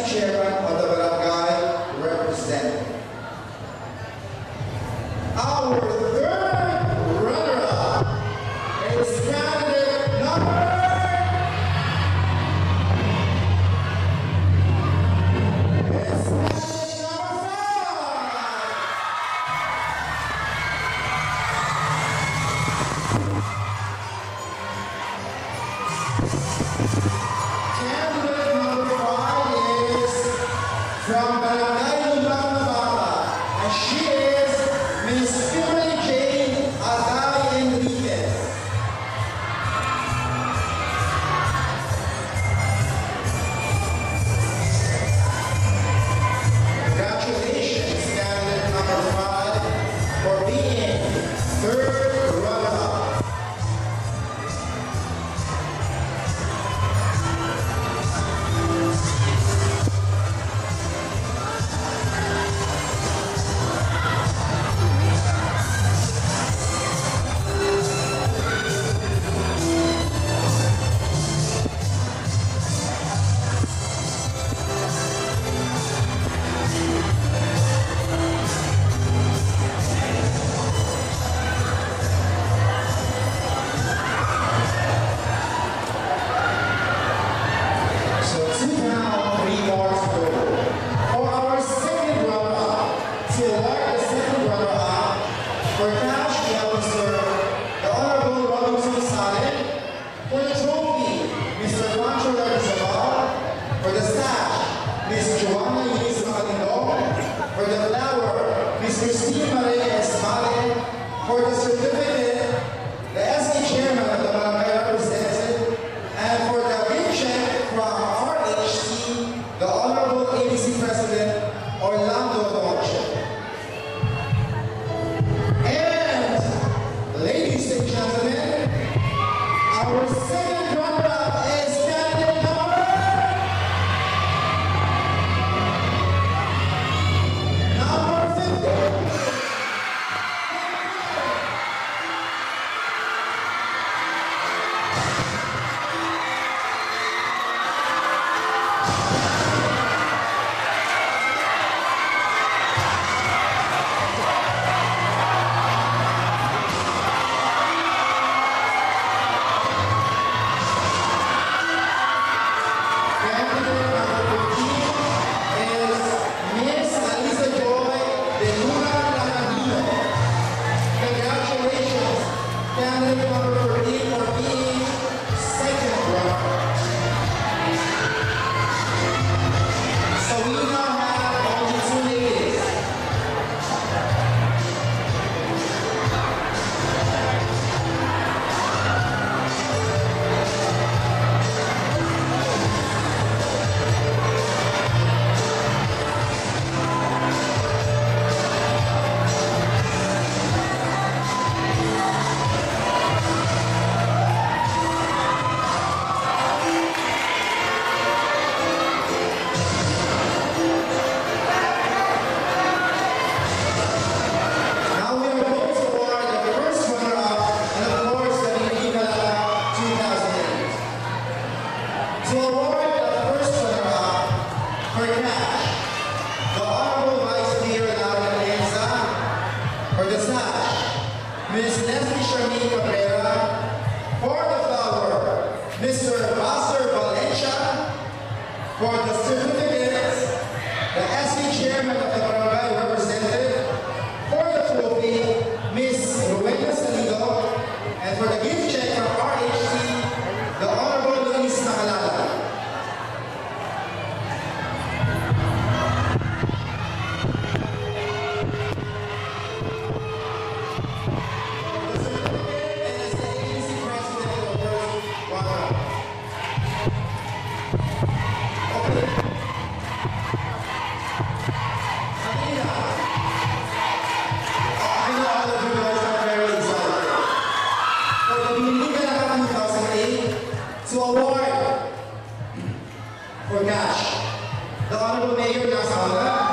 SC Chairman of the Barangay Representative. Our third runner-up is candidate number 5 is from Barangay Lubang Nabata, and she is Miss Kimberly Jane Agay Enriquez. Congratulations, candidate number 5, for being third runner-up. For cash, we have Mr. the Honorable Robinson Saleh. For the trophy, Mr. Pancho Larrizabal. For the sash, Ms. Joanna Yis Macalindong. For the flower, Ms. Christine Marie Esmale. For the certificate, the SC Chairman of the Barangay Representative. And for the gift check from RHC, the Honorable ABC President Orlando Dolce. Ladies and gentlemen, our second runner-up is candidate number 50. Candidate number 13 for being second runner. So we now have only 2 ladies. To award the first runner-up for cash, the Honorable Vice Mayor Laura Atienza. For the sash, Ms. Leslie Charmaine Cabrera. For the flower, Mr. Basser Valencia. For the certificates, the SC Chairman of the Barangay Representative. For the trophy, Ms. Rowena Salido. And for the gift check from RHC, the Honorable Luis Macalala. To award for cash, the Honorable Mayor Nasaula.